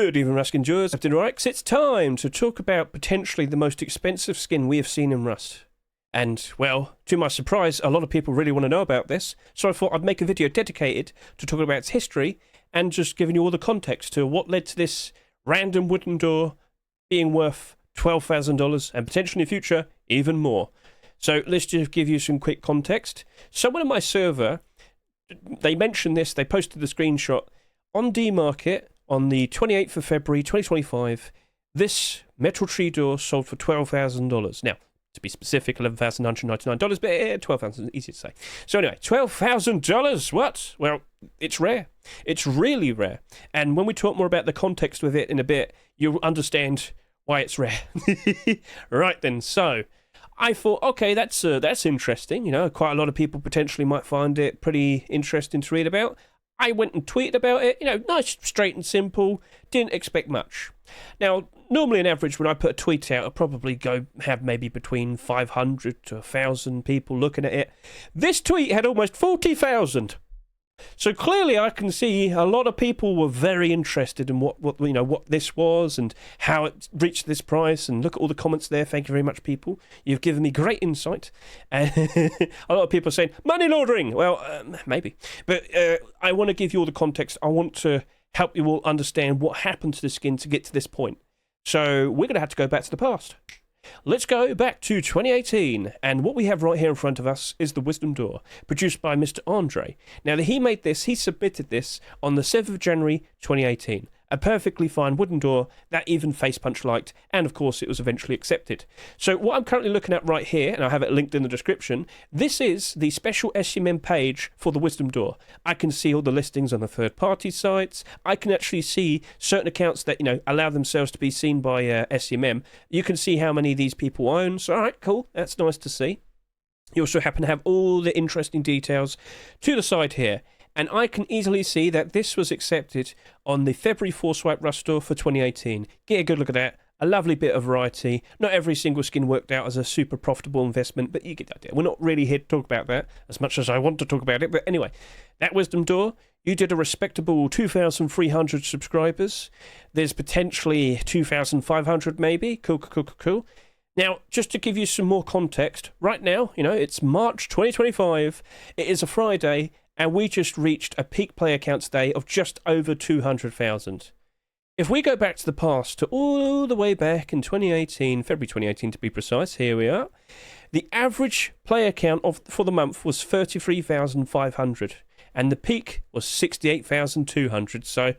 Good evening, Rust enjoyers. After Rex, it's time to talk about potentially the most expensive skin we have seen in Rust. And, well, to my surprise, a lot of people really want to know about this, so I thought I'd make a video dedicated to talking about its history and just giving you all the context to what led to this random wooden door being worth $12,000 and potentially in the future even more. So let's just give you some quick context. Someone on my server, they mentioned this, they posted the screenshot. On D-Market, on the 28th of February 2025, this metal tree door sold for $12,000. Now, to be specific, $11,999, but $12,000 is easy to say. So anyway, $12,000, what? Well, it's rare. It's really rare. And when we talk more about the context with it in a bit, you'll understand why it's rare. Right then, so I thought, okay, that's interesting. You know, quite a lot of people potentially might find it pretty interesting to read about. I went and tweeted about it, you know, nice, straight and simple, didn't expect much. Now, normally on average, when I put a tweet out, I'll probably have maybe between 500 to 1,000 people looking at it. This tweet had almost 40,000. So clearly I can see a lot of people were very interested in what this was and how it reached this price, and look at all the comments there. Thank you very much, people. You've given me great insight. And a lot of people are saying money laundering. Well, maybe, but I want to give you all the context. I want to help you all understand what happened to the skin to get to this point. So we're going to have to go back to the past. Let's go back to 2018, and what we have right here in front of us is the Wisdom Door, produced by Mr. Andre. Now, he submitted this on the 7th of January 2018. A perfectly fine wooden door that even Facepunch liked, and of course it was eventually accepted. So what I'm currently looking at right here, and I have it linked in the description, this is the special SMM page for the Wisdom Door. I can see all the listings on the third-party sites. I can actually see certain accounts that, you know, allow themselves to be seen by SMM. You can see how many of these people own. So, all right, cool. That's nice to see. You also happen to have all the interesting details to the side here. And I can easily see that this was accepted on the February 4 Swipe Rust store for 2018. Get a good look at that. A lovely bit of variety. Not every single skin worked out as a super profitable investment, but you get the idea. We're not really here to talk about that as much as I want to talk about it. But anyway, that Wisdom Door, you did a respectable 2,300 subscribers. There's potentially 2,500 maybe. Cool. Now, just to give you some more context, right now, you know, it's March 2025. It is a Friday. And we just reached a peak player count today of just over 200,000. If we go back to the past, to all the way back in 2018, February 2018 to be precise, here we are, the average player count for the month was 33,500, and the peak was 68,200. So,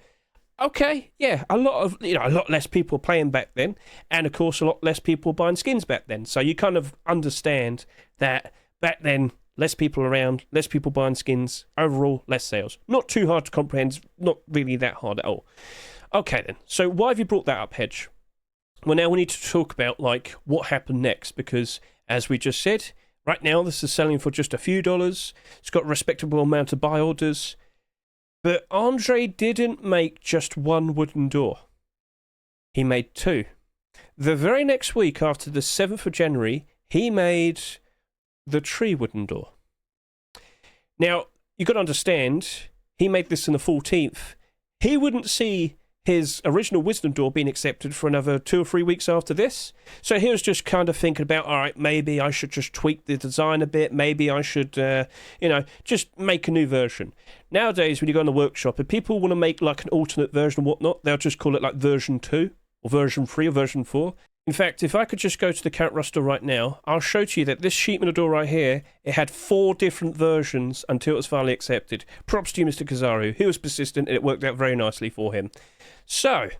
okay, yeah, a lot less people playing back then, and of course a lot less people buying skins back then. So you kind of understand that back then, less people around, less people buying skins, overall, less sales. Not too hard to comprehend, not really that hard at all. Okay then, so why have you brought that up, Hedge? Well, now we need to talk about, like, what happened next, because, as we just said, right now this is selling for just a few dollars. It's got a respectable amount of buy orders. But Andre didn't make just one wooden door. He made two. The very next week, after the 7th of January, he made the tree wooden door. Now, you've got to understand, he made this on the 14th. He wouldn't see his original Wisdom Door being accepted for another 2 or 3 weeks after this. So he was just kind of thinking about, all right, maybe I should just tweak the design a bit. Maybe I should, just make a new version. Nowadays, when you go in the workshop, if people want to make like an alternate version or whatnot, they'll just call it like version 2 or version 3 or version 4. In fact, if I could just go to the Current Rust store right now, I'll show to you that this sheet metal door right here, it had 4 different versions until it was finally accepted. Props to you, Mr. Kazaru. He was persistent and it worked out very nicely for him. So,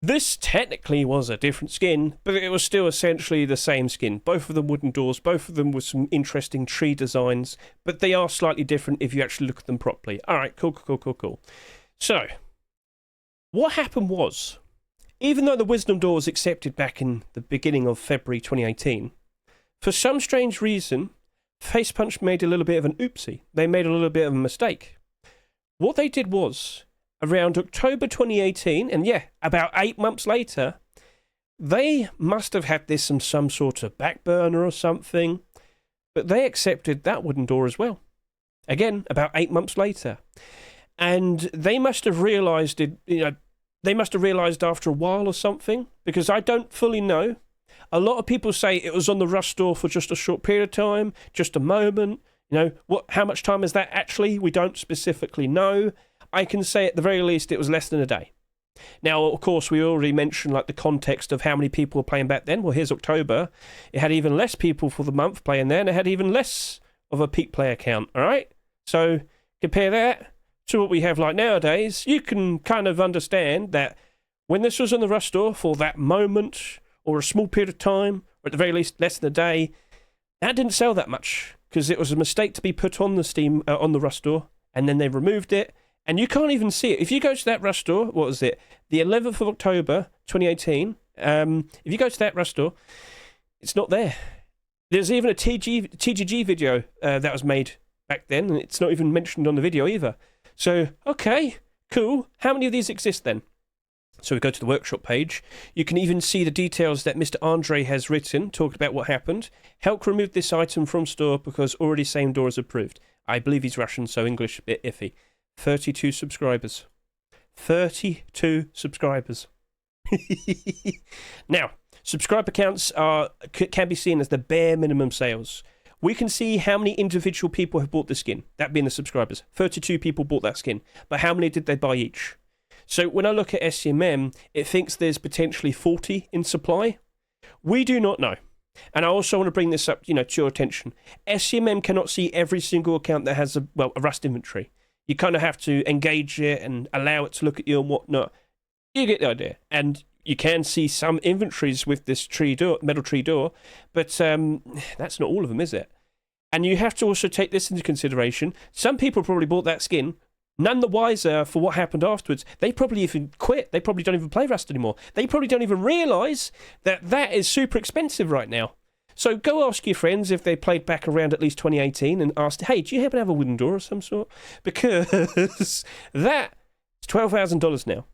this technically was a different skin, but it was still essentially the same skin. Both of them wooden doors, both of them with some interesting tree designs, but they are slightly different if you actually look at them properly. Alright, cool. So, what happened was, even though the Wisdom Door was accepted back in the beginning of February 2018, for some strange reason, Facepunch made a little bit of an oopsie. They made a little bit of a mistake. What they did was, around October 2018, and yeah, about 8 months later, they must have had this on some sort of back burner or something, but they accepted that wooden door as well. Again, about 8 months later. And they must have realised it, they must have realised after a while or something, because I don't fully know. A lot of people say it was on the Rust store for just a short period of time, just a moment. You know, how much time is that actually? We don't specifically know. I can say at the very least it was less than a day. Now, of course, we already mentioned like the context of how many people were playing back then. Well, here's October. It had even less people for the month playing there, and it had even less of a peak player count, all right? So compare that to what we have like nowadays. You can kind of understand that when this was on the Rust store for that moment or a small period of time, or at the very least less than a day, that didn't sell that much because it was a mistake to be put on the Steam on the Rust store, and then they removed it. And you can't even see it. If you go to that Rust store, what was it? The 11th of October, 2018. If you go to that Rust store, it's not there. There's even a TGG video that was made back then, and it's not even mentioned on the video either. So, okay, cool. How many of these exist then? So we go to the workshop page. You can even see the details that Mr. Andre has written, talking about what happened. Helk remove this item from store because already same door is approved. I believe he's Russian, so English a bit iffy. 32 subscribers. 32 subscribers. Now, subscriber counts can be seen as the bare minimum sales. We can see how many individual people have bought the skin, that being the subscribers. 32 people bought that skin, but how many did they buy each? So when I look at SCMM, it thinks there's potentially 40 in supply. We do not know. And I also want to bring this up, to your attention. SCMM cannot see every single account that has a Rust inventory. You kind of have to engage it and allow it to look at you and whatnot. You get the idea. And you can see some inventories with this metal tree door, but that's not all of them, is it? And you have to also take this into consideration. Some people probably bought that skin, none the wiser for what happened afterwards. They probably even quit. They probably don't even play Rust anymore. They probably don't even realise that that is super expensive right now. So go ask your friends if they played back around at least 2018 and asked, hey, do you happen to have a wooden door of some sort? Because that is $12,000 now.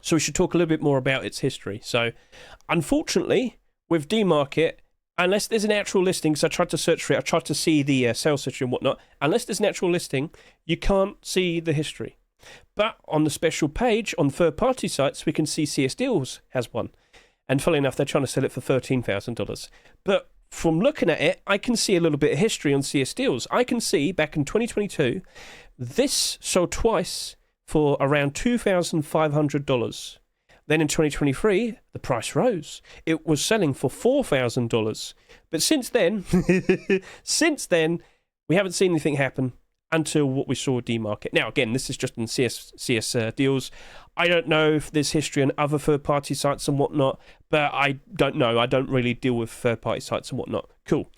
So we should talk a little bit more about its history. So unfortunately, with D-Market, unless there's an actual listing, because I tried to search for it, I tried to see the sales history and whatnot, unless there's an actual listing, you can't see the history. But on the special page, on third-party sites, we can see CS Deals has one. And funnily enough, they're trying to sell it for $13,000. But from looking at it, I can see a little bit of history on CS Deals. I can see back in 2022, this sold twice for around $2,500. Then in 2023, the price rose. It was selling for $4,000. But since then, we haven't seen anything happen until what we saw with D-Market. Now, again, this is just in CS Deals. I don't know if there's history on other third-party sites and whatnot, but I don't know. I don't really deal with third-party sites and whatnot. Cool.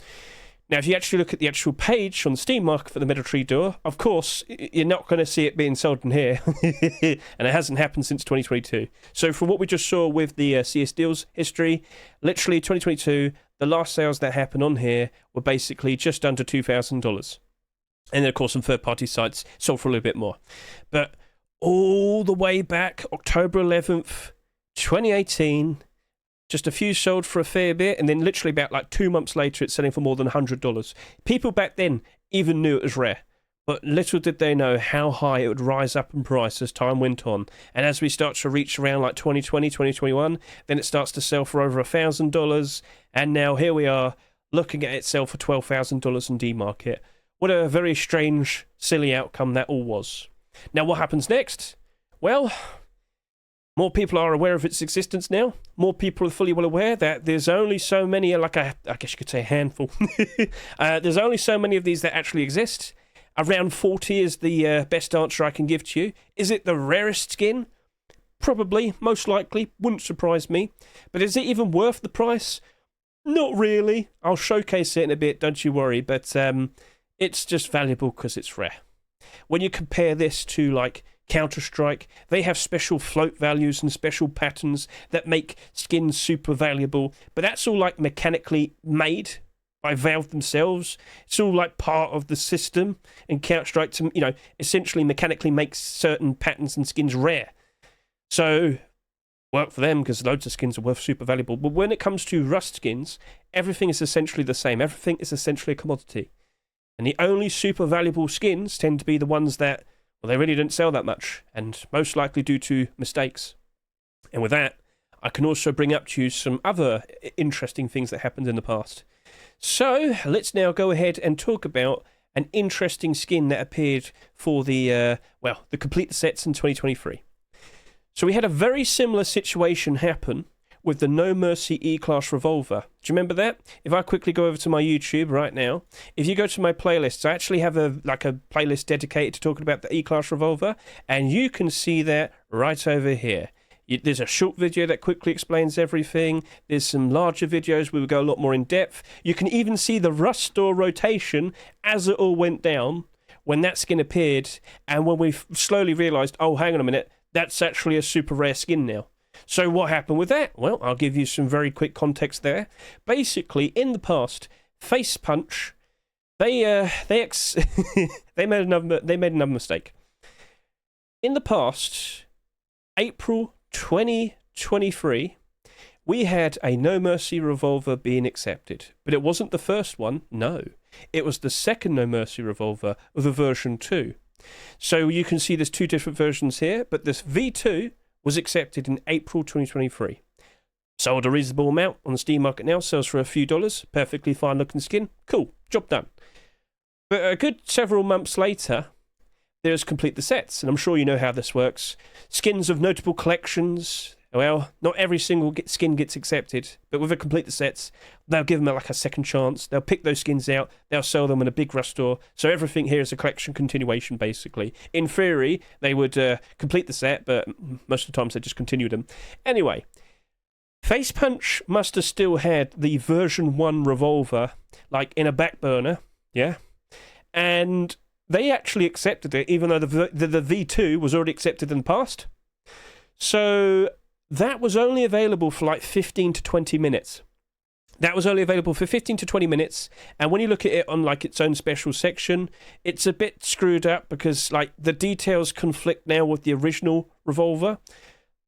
Now, if you actually look at the actual page on the Steam market for the metal tree door, of course, you're not going to see it being sold in here. And it hasn't happened since 2022. So from what we just saw with the CS Deals history, literally 2022, the last sales that happened on here were basically just under $2,000. And then, of course, some third-party sites sold for a little bit more. But all the way back, October 11th, 2018, just a few sold for a fair bit, and then literally about like 2 months later, it's selling for more than $100. People back then even knew it was rare. But little did they know how high it would rise up in price as time went on. And as we start to reach around like 2020, 2021, then it starts to sell for over $1,000. And now here we are looking at it sell for $12,000 in D-Market. What a very strange, silly outcome that all was. Now, what happens next? Well, more people are aware of its existence now. More people are fully well aware that there's only so many, I guess you could say a handful. There's only so many of these that actually exist. Around 40 is the best answer I can give to you. Is it the rarest skin? Probably, most likely, wouldn't surprise me. But is it even worth the price? Not really. I'll showcase it in a bit, don't you worry. But it's just valuable because it's rare. When you compare this to like Counter-Strike, they have special float values and special patterns that make skins super valuable, but that's all like mechanically made by Valve themselves. It's all like part of the system, and Counter-Strike to, essentially mechanically makes certain patterns and skins rare. So work for them because loads of skins are worth super valuable. But when it comes to Rust skins, everything is essentially the same. Everything is essentially a commodity. And the only super valuable skins tend to be the ones that, well, they really didn't sell that much, and most likely due to mistakes. And with that, I can also bring up to you some other interesting things that happened in the past. So let's now go ahead and talk about an interesting skin that appeared for the complete sets in 2023. So we had a very similar situation happen with the No Mercy E-Class Revolver. Do you remember that? If I quickly go over to my YouTube right now, if you go to my playlists, I actually have a playlist dedicated to talking about the E-Class Revolver, and you can see that right over here. There's a short video that quickly explains everything. There's some larger videos where we go a lot more in depth. You can even see the rust store rotation as it all went down when that skin appeared, and when we slowly realised, oh, hang on a minute, that's actually a super rare skin now. So what happened with that? Well, I'll give you some very quick context there. Basically, in the past, Face Punch, they made another mistake. In the past, April 2023, we had a No Mercy Revolver being accepted, but it wasn't the first one. No, it was the second No Mercy Revolver of the version 2. So you can see there's two different versions here, but this V2 was accepted in April 2023. Sold a reasonable amount on the Steam market now, sells for a few dollars, perfectly fine looking skin, cool, job done. But a good several months later, there's Complete the Sets, and I'm sure you know how this works. Skins of notable collections, well, not every single skin gets accepted, but with a Complete the Sets, they'll give them like a second chance, they'll pick those skins out, they'll sell them in a big rush store, so everything here is a collection continuation, basically. In theory, they would complete the set, but most of the times they just continued them. Anyway, Face Punch must have still had the version 1 Revolver, like, in a back burner, yeah? And they actually accepted it, even though the V2 was already accepted in the past. So that was only available for like 15 to 20 minutes. That was only available for 15 to 20 minutes. And when you look at it on like its own special section, it's a bit screwed up because like the details conflict now with the original Revolver.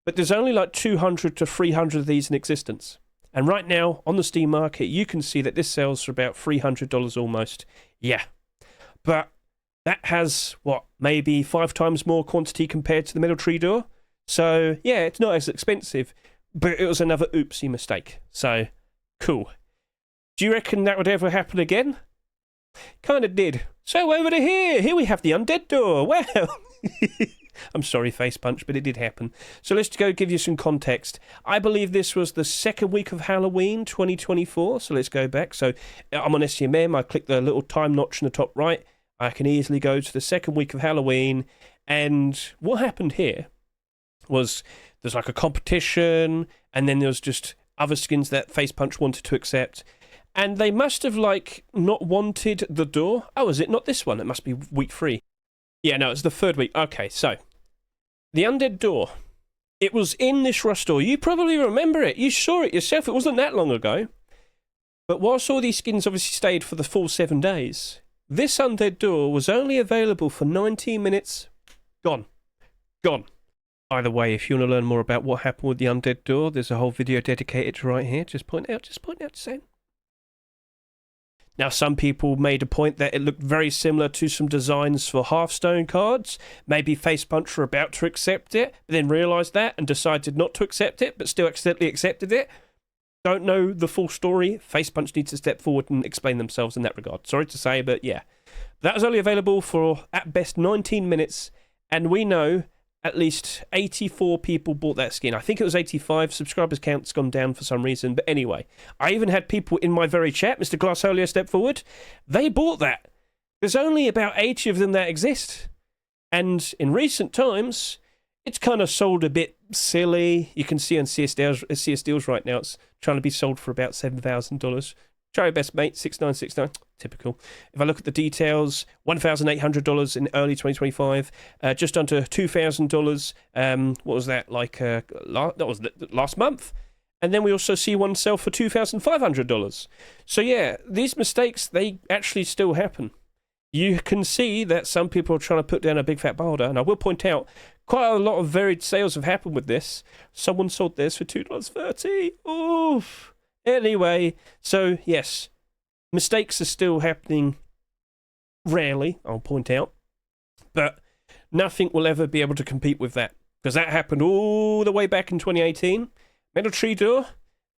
But there's only like 200 to 300 of these in existence. And right now on the Steam market, you can see that this sells for about $300 almost. Yeah. But that has, what, maybe 5 times more quantity compared to the military door. So, yeah, it's not as expensive, but it was another oopsie mistake. So, cool. Do you reckon that would ever happen again? Kind of did. So, over to here. Here we have the Undead door. Well, I'm sorry, Face Punch, but it did happen. So, let's go give you some context. I believe this was the second week of Halloween 2024. So, let's go back. So, I'm on SCMM. I click the little time notch in the top right. I can easily go to the second week of Halloween. And what happened here was there's like a competition, and then there's just other skins that Face Punch wanted to accept. And they must have, like, not wanted the door. Oh, is it not this one? It must be week 3. Yeah, no, it's the 3rd week. Okay, so the Undead door. It was in this rush store. You probably remember it. You saw it yourself. It wasn't that long ago. But whilst all these skins obviously stayed for the full 7 days, this Undead door was only available for 19 minutes. Gone. Gone. Either way, if you want to learn more about what happened with the Undead door, there's a whole video dedicated to right here. Just point out, saying. Now, some people made a point that it looked very similar to some designs for Hearthstone cards. Maybe Face Punch were about to accept it, but then realised that and decided not to accept it, but still accidentally accepted it. Don't know the full story. Face Punch needs to step forward and explain themselves in that regard. Sorry to say, but yeah. That was only available for, at best, 19 minutes, and we know at least 84 people bought that skin. I think it was 85. Subscribers count's gone down for some reason. But anyway, I even had people in my very chat, Mr. Glassholio, step forward. They bought that. There's only about 80 of them that exist. And in recent times, it's kind of sold a bit silly. You can see on CS Deals right now, it's trying to be sold for about $7,000. Try your best, mate. 6969. Typical. If I look at the details, $1,800 in early 2025, just under $2,000. What was that? Like that was last month. And then we also see one sell for $2,500. So yeah, these mistakes, they actually still happen. You can see that some people are trying to put down a big fat boulder, and I will point out quite a lot of varied sales have happened with this. Someone sold this for $2.30. Oof. Anyway, so yes, mistakes are still happening rarely, I'll point out, but nothing will ever be able to compete with that. because that happened all the way back in 2018. Metal Tree Door,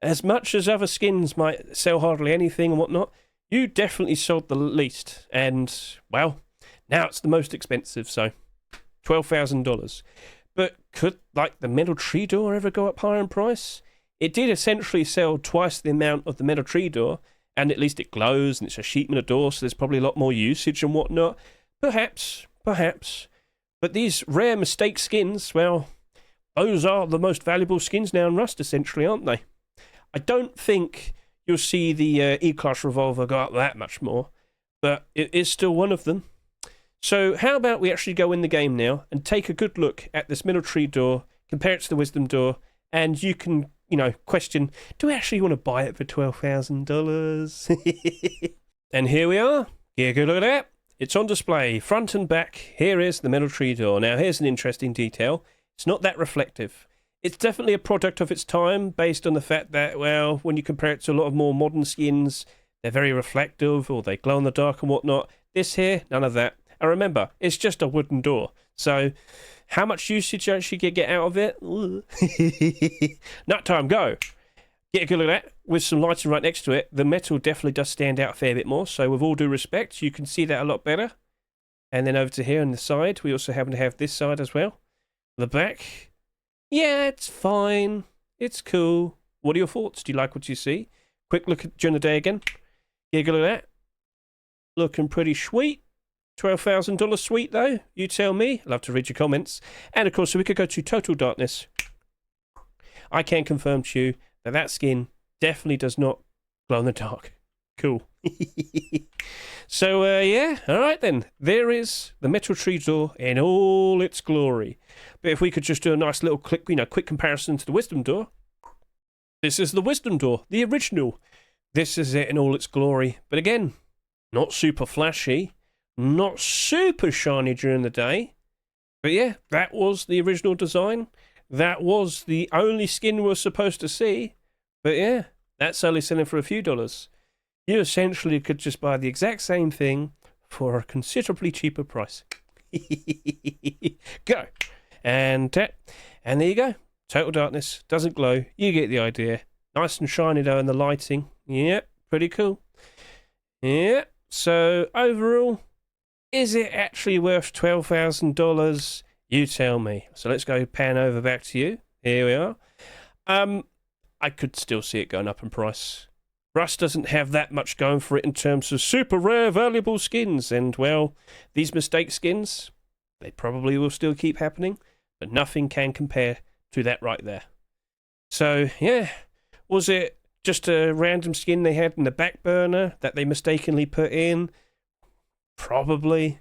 as much as other skins might sell hardly anything and whatnot, you definitely sold the least. And, well, now it's the most expensive, so $12,000. But could, like, the Metal Tree Door ever go up higher in price? It did essentially sell twice the amount of the Metal Tree Door, and at least it glows, and it's a sheet metal door, so there's probably a lot more usage and whatnot. Perhaps. But these rare mistake skins, well, those are the most valuable skins now in Rust, essentially, aren't they? I don't think you'll see the E-Class Revolver go up that much more, but it is still one of them. So how about we actually go in the game now and take a good look at this Metal Tree Door, compare it to the Wisdom Door, and you can, you know, question, do I actually want to buy it for $12,000? And here we are. Get a good look at that. It's on display, front and back. Here is the Metal Tree Door. Now, here's an interesting detail. It's not that reflective. It's definitely a product of its time, based on the fact that, well, when you compare it to a lot of more modern skins, they're very reflective, or they glow in the dark and whatnot. This here, none of that. And remember, it's just a wooden door. So, how much usage actually get out of it? Nut time, go! Get a good look at that. With some lighting right next to it, the metal definitely does stand out a fair bit more. So with all due respect, you can see that a lot better. And then over to here on the side, we also happen to have this side as well. The back, yeah, it's fine. It's cool. What are your thoughts? Do you like what you see? Quick look at during the day again. Get a good look at that. Looking pretty sweet. $12,000 sweet though. You tell me. I'd love to read your comments. And of course, so we could go to Total Darkness. I can confirm to you that skin definitely does not glow in the dark. Cool. So, yeah, alright then. There is the Metal Tree Door in all its glory. But if we could just do a nice little quick comparison to the Wisdom Door. This is the Wisdom Door, the original. This is it in all its glory. But again, not super flashy, not super shiny during the day. But yeah, that was the original design. That was the only skin we were supposed to see. But yeah, that's only selling for a few dollars. You essentially could just buy the exact same thing for a considerably cheaper price. Go! And there you go. Total Darkness. Doesn't glow. You get the idea. Nice and shiny though in the lighting. Yep, pretty cool. Yeah. So overall, is it actually worth $12,000? You tell me. So let's go pan over back to you. Here we are. I could still see it going up in price. Rust doesn't have that much going for it in terms of super rare, valuable skins. And, well, these mistake skins, they probably will still keep happening. But nothing can compare to that right there. So, yeah. Was it just a random skin they had in the back burner that they mistakenly put in? Probably.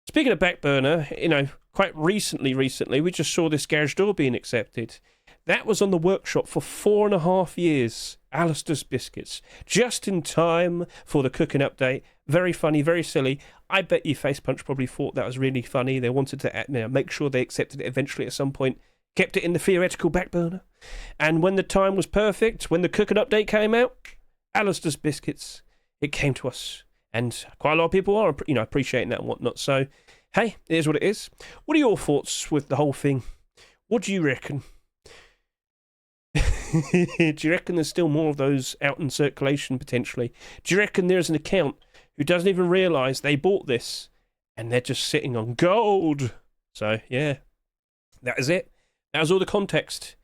Speaking of back burner, you know, quite recently, we just saw this garage door being accepted. That was on the workshop for 4.5 years. Alistair's Biscuits. Just in time for the cooking update. Very funny, very silly. I bet you Facepunch probably thought that was really funny. They wanted to make sure they accepted it eventually at some point. Kept it in the theoretical back burner. And when the time was perfect, when the cooking update came out, Alistair's Biscuits, it came to us. And quite a lot of people are, you know, appreciating that and whatnot. So, hey, it is what it is. What are your thoughts with the whole thing? What do you reckon? Do you reckon there's still more of those out in circulation, potentially? Do you reckon there's an account who doesn't even realise they bought this and they're just sitting on gold? So, yeah, that is it. That was all the context.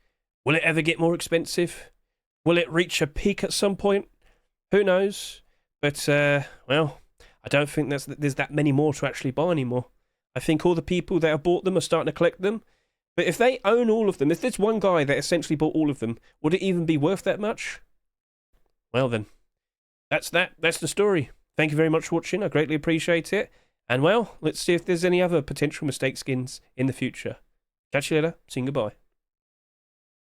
Will it ever get more expensive? Will it reach a peak at some point? Who knows? But, well, I don't think there's that many more to actually buy anymore. I think all the people that have bought them are starting to collect them. But if they own all of them, if there's one guy that essentially bought all of them, would it even be worth that much? Well then, that's that. That's the story. Thank you very much for watching. I greatly appreciate it. And well, let's see if there's any other potential mistake skins in the future. Catch you later. See you, goodbye.